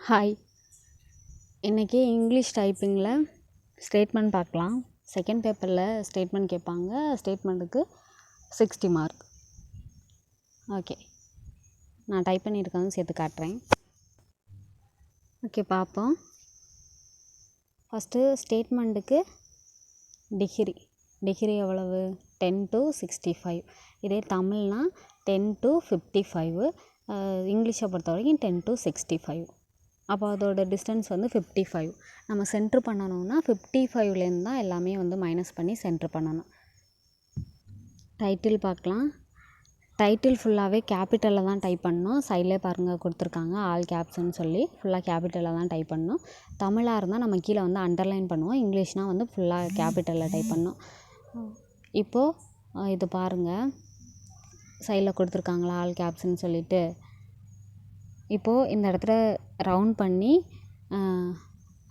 Hi. இன்றைக்கி English டைப்பிங்கில் statement பார்க்கலாம். Second பேப்பரில் ஸ்டேட்மெண்ட் கேட்பாங்க. ஸ்டேட்மெண்ட்டுக்கு 60 மார்க். ஓகே, நான் டைப் பண்ணியிருக்கேன்னு சேர்த்து காட்டுறேன். ஓகே, பார்ப்போம். ஃபஸ்ட்டு ஸ்டேட்மெண்ட்டுக்கு டிகிரி எவ்வளவு? 10 to 65. இதே தமிழ்னா 10 to 55. இங்கிலீஷை பொறுத்த வரைக்கும் 10 to 65. அப்போ அதோட டிஸ்டன்ஸ் வந்து 55. நம்ம சென்ட்ரு பண்ணணும்னா 55லேருந்து தான் எல்லாமே வந்து மைனஸ் பண்ணி சென்ட்ரு பண்ணணும். டைட்டில் பார்க்கலாம். டைட்டில் ஃபுல்லாகவே கேபிட்டலில் தான் டைப் பண்ணணும். சைட்லேயே பாருங்கள் கொடுத்துருக்காங்க, ஆல் கேப்ஸ்ன்னு சொல்லி ஃபுல்லாக கேபிட்டலில் தான் டைப் பண்ணணும். தமிழாக இருந்தால் நம்ம கீழே வந்து அண்டர்லைன் பண்ணுவோம். இங்கிலீஷ்னால் வந்து ஃபுல்லாக கேபிட்டலில் டைப் பண்ணணும். இப்போது இது பாருங்கள், சைடில் கொடுத்துருக்காங்களா ஆல் கேப்ஸ்ன்னு சொல்லிட்டு. இப்போது இந்த இடத்துல ரவுண்ட் பண்ணி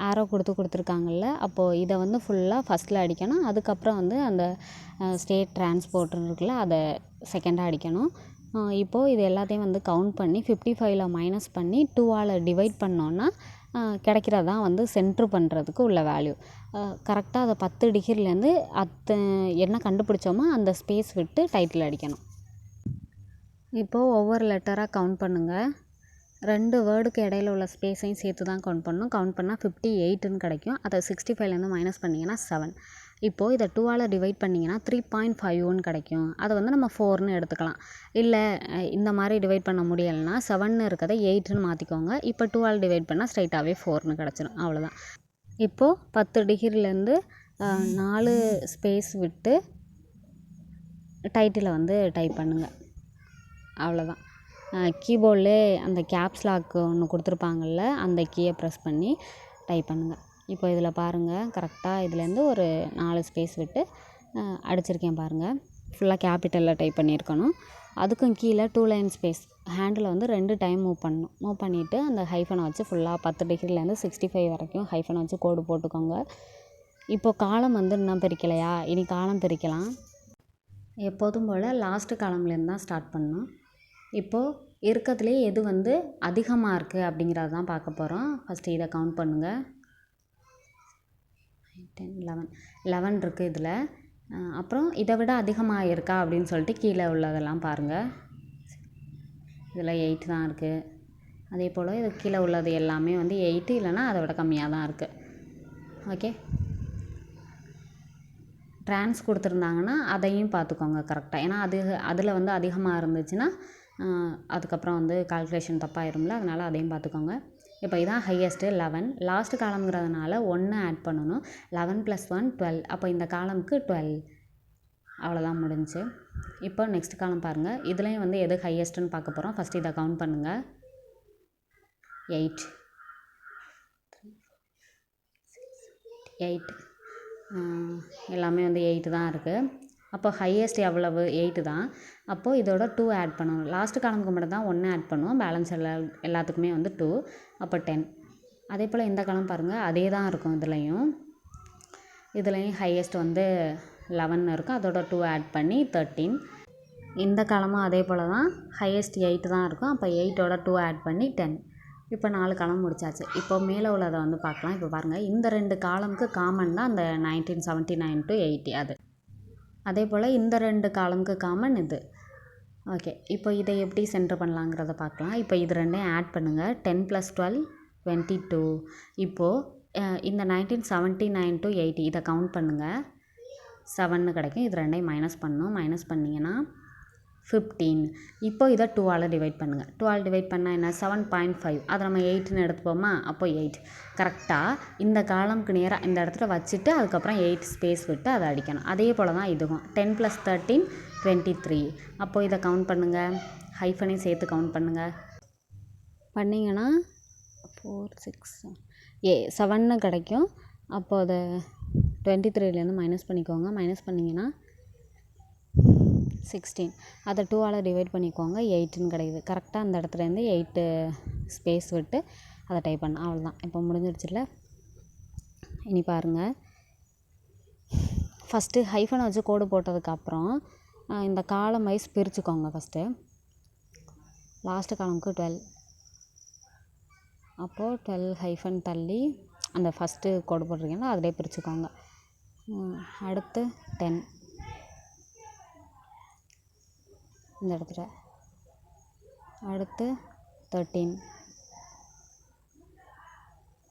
ஆரோ கொடுத்துருக்காங்கல்ல, அப்போது இதை வந்து ஃபுல்லாக ஃபஸ்ட்டில் அடிக்கணும். அதுக்கப்புறம் வந்து அந்த ஸ்டேட் டிரான்ஸ்போர்ட்னு இருக்குல்ல, அதை செகண்டாக அடிக்கணும். இப்போது இது எல்லாத்தையும் வந்து கவுண்ட் பண்ணி 55ல் மைனஸ் பண்ணி 2ஆல் டிவைட் பண்ணோன்னா கிடைக்கிறது தான் வந்து சென்ட்ரு பண்ணுறதுக்கு உள்ள வேல்யூ. கரெக்டாக அதை 10 டிகிரிலேருந்து என்ன கண்டுபிடிச்சோமோ அந்த ஸ்பேஸ் விட்டு டைட்டில் அடிக்கணும். இப்போது ஒவ்வொரு லெட்டராக கவுண்ட் பண்ணுங்கள். 2 வேர்டுக்கு இடையில உள்ள ஸ்பேஸையும் சேர்த்து தான் கவுண்ட் பண்ணணும். கவுண்ட் பண்ணால் 58ன்னு கிடைக்கும். அதை 65லேருந்து மைனஸ் பண்ணிங்கன்னா 7. இப்போது இதை 2ஆல் டிவைட் பண்ணிங்கன்னா 3.51 கிடைக்கும். அதை வந்து நம்ம 4ன்னு எடுத்துக்கலாம். இல்லை இந்த மாதிரி டிவைட் பண்ண முடியலைன்னா 7ன்னு இருக்கிறத 8ன்னு மாற்றிக்கோங்க. இப்போ 2ஆல் டிவைட் பண்ணால் ஸ்ட்ரைட்டாகவே 4ன்னு கிடச்சிடும். அவ்வளோதான். இப்போது 10 டிகிரிலேருந்து 4 ஸ்பேஸ் விட்டு டைட்டிலை வந்து டைப் பண்ணுங்கள். அவ்வளோதான். கீபோர்டில் அந்த கேப்ஸ் லாக் ஒன்று கொடுத்துருப்பாங்கள்ல, அந்த கீயை ப்ரெஸ் பண்ணி டைப் பண்ணுங்கள். இப்போ இதில் பாருங்கள், கரெக்டாக இதுலேருந்து ஒரு 4 ஸ்பேஸ் விட்டு அடிச்சிருக்கேன் பாருங்கள். ஃபுல்லாக கேபிட்டலில் டைப் பண்ணியிருக்கணும். அதுக்கும் கீழே 2 லைன் ஸ்பேஸ் ஹேண்டில் வந்து 2 டைம் மூவ் பண்ணணும். மூவ் பண்ணிவிட்டு அந்த ஹைஃபனை வச்சு ஃபுல்லாக 10 டிகிரிலேருந்து 65 வரைக்கும் ஹைஃபனை வச்சு கோடு போட்டுக்கோங்க. இப்போது காலம் வந்து இன்னும் பிரிக்கலையா? இனி காலம் பிரிக்கலாம். எப்போதும் போல் லாஸ்ட்டு காலம்லேருந்து தான் ஸ்டார்ட் பண்ணணும். இப்போது இருக்கிறதுலே எது வந்து அதிகமாக இருக்குது அப்படிங்கிறது தான் பார்க்க போகிறோம். ஃபஸ்ட்டு இதை கவுண்ட் பண்ணுங்கள். 10 11 இருக்குது இதில். அப்புறம் இதை விட அதிகமாக இருக்கா அப்படின்னு சொல்லிட்டு கீழே உள்ளதெல்லாம் பாருங்கள். இதில் 8 தான் இருக்குது. அதே போல் இது கீழே உள்ளது எல்லாமே வந்து 8 இல்லைன்னா அதை விட கம்மியாக தான் இருக்குது. ஓகே, ட்ரான்ஸ் கொடுத்துருந்தாங்கன்னா அதையும் பார்த்துக்கோங்க கரெக்டாக. ஏன்னா அதில் வந்து அதிகமாக இருந்துச்சுன்னா அதுக்கப்புறம் வந்து கால்குலேஷன் தப்பாயிரும்ல, அதனால் அதையும் பார்த்துக்கோங்க. இப்போ இதான் ஹையஸ்ட்டு 11. லாஸ்ட்டு காலம்ங்கிறதுனால 1 ஆட் பண்ணணும். 11 + 1 12. அப்போ இந்த காலமுக்கு 12. அவ்வளோதான் முடிஞ்சு. இப்போ நெக்ஸ்ட் காலம் பாருங்கள். இதுலேயும் வந்து எது ஹையஸ்ட்டுன்னு பார்க்க போகிறோம். ஃபஸ்ட்டு இதை கவுண்ட் பண்ணுங்கள். 8 எல்லாமே வந்து 8 தான் இருக்குது. அப்போ ஹையஸ்ட் எவ்வளவு? 8 தான். அப்போது இதோட 2 ஆட் பண்ணணும். லாஸ்ட்டு காலமுக்கு மட்டும் தான் 1 ஆட் பண்ணுவோம். பேலன்ஸ் எல்லாத்துக்குமே வந்து 2. அப்போ 10. அதே போல் இந்த காலம் பாருங்கள், அதே தான் இருக்கும். இதுலேயும் ஹையஸ்ட் வந்து 11 இருக்கும். அதோட 2 ஆட் பண்ணி 13. இந்த காலமும் அதே போல் தான், ஹையஸ்ட் 8 தான் இருக்கும். அப்போ 8ஓட 2 ஆட் பண்ணி 10. இப்போ 4 காலம் முடிச்சாச்சு. இப்போ மேலே உள்ளதை வந்து பார்க்கலாம். இப்போ பாருங்கள், இந்த 2 காலமுக்கு காமன் தான் அந்த 1979 to 80 அது. அதே போல் இந்த 2 காலமுக்கு காமன் இது. ஓகே, இப்போ இதை எப்படி சென்டர் பண்ணலாங்கிறத பார்க்கலாம். இப்போ இது ரெண்டையும் ஆட் பண்ணுங்கள். 10 + 12 22. இப்போது இந்த 1979 to 80 இதை கவுண்ட் பண்ணுங்கள். 7ன்னு கிடைக்கும். இது ரெண்டையும் மைனஸ் பண்ணணும். மைனஸ் பண்ணிங்கன்னா 15. இப்போ இதை 2ஆல் டிவைட் பண்ணுங்கள். 2ஆல் டிவைட் பண்ணால் என்ன? 7.5. அதை நம்ம 8ன்னு எடுத்துப்போமா? அப்போ 8. கரெக்டாக இந்த காலமுக்கு நேராக இந்த இடத்துல வச்சுட்டு அதுக்கப்புறம் 8 ஸ்பேஸ் விட்டு அதை அடிக்கணும். அதே போல் தான் இதுவும். 10 + 13 23. அப்போது இதை கவுண்ட் பண்ணுங்கள். ஹைஃபனையும் சேர்த்து கவுண்ட் பண்ணுங்கள். பண்ணிங்கன்னா 4 6 7ன்னு கிடைக்கும். அப்போது அதை 23லேருந்து மைனஸ் பண்ணிக்கோங்க. மைனஸ் பண்ணிங்கன்னா 16. அதை 2ஆல் டிவைட் பண்ணிக்கோங்க. 8ன்னு கிடைக்குது. கரெக்டாக அந்த இடத்துலேருந்து 8 ஸ்பேஸ் விட்டு அதை டைப் பண்ண. அவ்வளோதான். இப்போ முடிஞ்சிடுச்சுல. இனி பாருங்கள், ஃபஸ்ட்டு ஹைஃபனை வச்சு கோடு போட்டதுக்கப்புறம் இந்த காலம் வைஸ் பிரிச்சுக்கோங்க. ஃபஸ்ட்டு லாஸ்ட்டு காலமுக்கு 12, அப்போது 12 ஹைஃபன் தள்ளி அந்த ஃபஸ்ட்டு கோடு போட்டிருக்கீங்களா அதிலே பிரிச்சுக்கோங்க. அடுத்து 10 இந்த இடத்துல, அடுத்து 13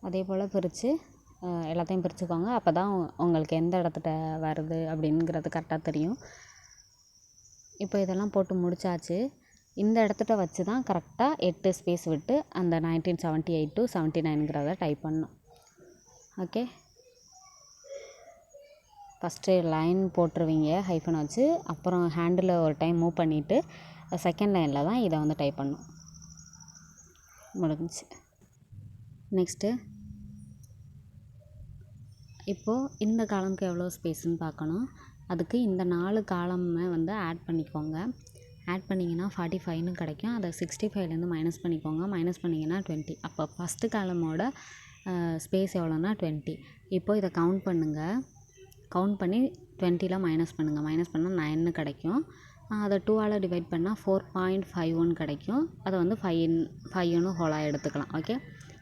அதே போல் பிரித்து எல்லாத்தையும் பிரிச்சுக்கோங்க. அப்போ தான் உங்களுக்கு எந்த இடத்துல வருது அப்படிங்கிறது கரெக்டாக தெரியும். இப்போ இதெல்லாம் போட்டு முடித்தாச்சு. இந்த இடத்துல வச்சு தான் கரெக்டாக 8 ஸ்பேஸ் விட்டு அந்த 1978 to 79ங்கிறத டைப் பண்ணணும். ஓகே, ஃபஸ்ட்டு லைன் போட்டுருவீங்க ஹைஃபன் வச்சு, அப்புறம் ஹேண்டில் ஒரு டைம் மூவ் பண்ணிவிட்டு செகண்ட் லைனில் தான் இதை வந்து டைப் பண்ணணும். முடிஞ்சிச்சு. நெக்ஸ்ட்டு இப்போது இந்த காலம்க்கு எவ்வளோ ஸ்பேஸ்ன்னு பார்க்கணும். அதுக்கு இந்த 4 காலமுமே வந்து ஆட் பண்ணிக்கோங்க. ஆட் பண்ணிங்கன்னா 45ன்னு கிடைக்கும். அதை 65லேருந்து மைனஸ் பண்ணிக்கோங்க. மைனஸ் பண்ணிங்கன்னா 20. அப்போ ஃபஸ்ட்டு காலமோட ஸ்பேஸ் எவ்வளோன்னா 20. இப்போது இதை கவுண்ட் பண்ணுங்கள். கவுண்ட் பண்ணி 20ல் மைனஸ் பண்ணுங்கள். மைனஸ் பண்ணால் 9ன்னு கிடைக்கும். அதை 2ஆல் டிவைட் பண்ணால் 4.51 கிடைக்கும். அதை வந்து 5ன்னு ஹோலாக எடுத்துக்கலாம். ஓகே,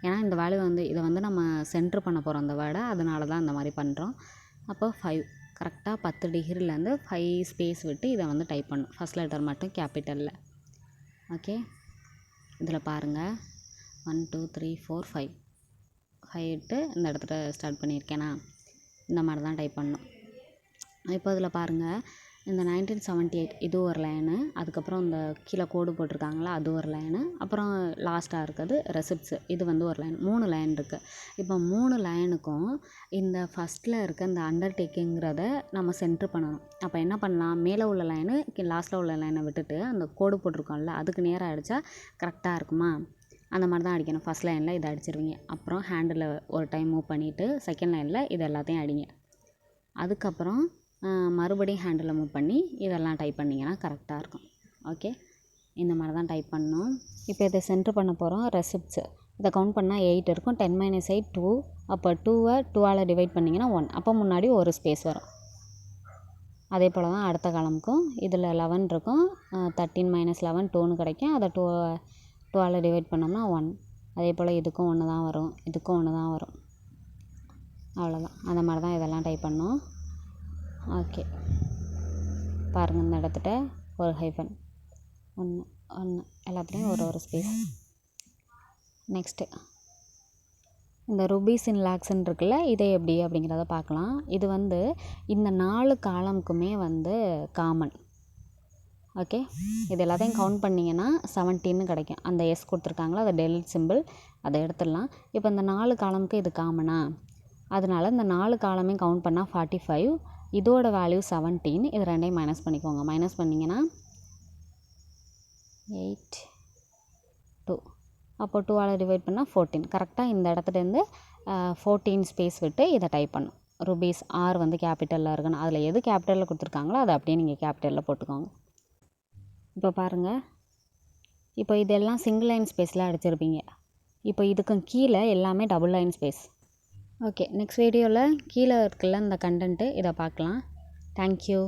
ஏன்னா இந்த வேல்யூ வந்து இதை வந்து நம்ம சென்ட்ரு பண்ண போகிறோம் அந்த வேர்டை, அதனால தான் இந்த மாதிரி பண்ணுறோம். அப்போ 5 கரெக்டாக 10 டிகிரிலேருந்து 5 ஸ்பேஸ் விட்டு இதை வந்து டைப் பண்ணணும். ஃபஸ்ட் லெட்டர் மட்டும் கேபிட்டலில். ஓகே, இதில் பாருங்கள் 1 2 3 4 5 இட்டு இந்த இடத்துல ஸ்டார்ட் பண்ணியிருக்கேனா, இந்த மாதிரி தான் டைப் பண்ணணும். இப்போ இதில் பாருங்கள், இந்த 1978 இது ஒரு லைனு, அதுக்கப்புறம் இந்த கீழே கோடு போட்டிருக்காங்களா அது ஒரு லைனு, அப்புறம் லாஸ்ட்டாக இருக்கிறது ரெசிப்ட்ஸு இது வந்து ஒரு லைன். 3 லைன் இருக்குது. இப்போ 3 லைனுக்கும் இந்த ஃபஸ்ட்டில் இருக்க இந்த அண்டர்டேக்கிங்கிறத நம்ம சென்ட்ரு பண்ணணும். அப்போ என்ன பண்ணலாம், மேலே உள்ள லைனு லாஸ்ட்டில் உள்ள லைனை விட்டுட்டு அந்த கோடு போட்டிருக்கோம்ல அதுக்கு நேராக அடித்தா கரெக்டாக இருக்குமா, அந்த மாதிரி தான் அடிக்கணும். ஃபஸ்ட் லைனில் இதை அடிச்சிருவீங்க. அப்புறம் ஹேண்டில் ஒரு டைம் மூவ் பண்ணிவிட்டு செகண்ட் லைனில் இது எல்லாத்தையும் அடிங்க. அதுக்கப்புறம் மறுபடியும் ஹேண்டில் மூவ் பண்ணி இதெல்லாம் டைப் பண்ணிங்கன்னா கரெக்டாக இருக்கும். ஓகே, இந்த மாதிரி தான் டைப் பண்ணணும். இப்போ இதை சென்ட்ரு பண்ண போகிறோம். ரெசிப்ட்ஸு இதை கவுண்ட் பண்ணால் 8 இருக்கும். 10 - 8 2. அப்போ 2வை 2ஆல் டிவைட் பண்ணிங்கன்னா 1. அப்போ முன்னாடி ஒரு ஸ்பேஸ் வரும். அதே போல் தான் அடுத்த காலமுக்கும். இதில் 11 இருக்கும். 13 - 11 2ன்னு கிடைக்கும். அதை 2ஆல் டிவைட் பண்ணோம்னா 1. அதே போல் இதுக்கும் 1 தான் வரும், இதுக்கும் 1 தான் வரும். அவ்வளோதான். அந்த மாதிரி தான் இதெல்லாம் டைப் பண்ணோம். ஓகே, பாருங்கள் இந்த இடத்துல ஒரு ஹைஃபன் 1 எல்லாத்துலேயும் ஒரு ஸ்பேஸ். நெக்ஸ்ட்டு இந்த ருபீஸ் இன் லேக்ஸ்ன்னு இருக்குல்ல, இதை எப்படி அப்படிங்கிறத பார்க்கலாம். இது வந்து இந்த 4 காலமுக்குமே வந்து காமன். ஓகே, இது எல்லாத்தையும் கவுண்ட் பண்ணிங்கன்னா 17ன்னு கிடைக்கும். அந்த எஸ் கொடுத்துருக்காங்களா அதை டெலிட் சிம்பிள் அதை எடுத்துடலாம். இப்போ இந்த 4 காலமுக்கு இது காமனா, அதனால் இந்த 4 காலமே கவுண்ட் பண்ணால் 45. இதோட வேல்யூ 17. இது ரெண்டையும் மைனஸ் பண்ணிக்கோங்க. மைனஸ் பண்ணிங்கன்னா 8 2. அப்போ 2ஆல் டிவைட் பண்ணால் 14. கரெக்டாக இந்த இடத்துலேருந்து 14 ஸ்பேஸ் விட்டு இதை டைப் பண்ணும். ருபீஸ் ஆர் வந்து கேபிட்டலில் இருக்கணும். அதில் எது கேபிட்டலில் கொடுத்துருக்காங்களோ அதை அப்படியே நீங்கள் கேபிட்டலில் போட்டுக்கோங்க. இப்போ பாருங்கள், இப்போ இதெல்லாம் சிங்கிள் லைன் ஸ்பேஸில் அடிச்சிருப்பீங்க. இப்போ இதுக்கும் கீழே எல்லாமே double line space. Okay, next வீடியோவில் கீழே இருக்குல்ல இந்த கண்டென்ட்டு இதை பார்க்கலாம். தேங்க்யூ.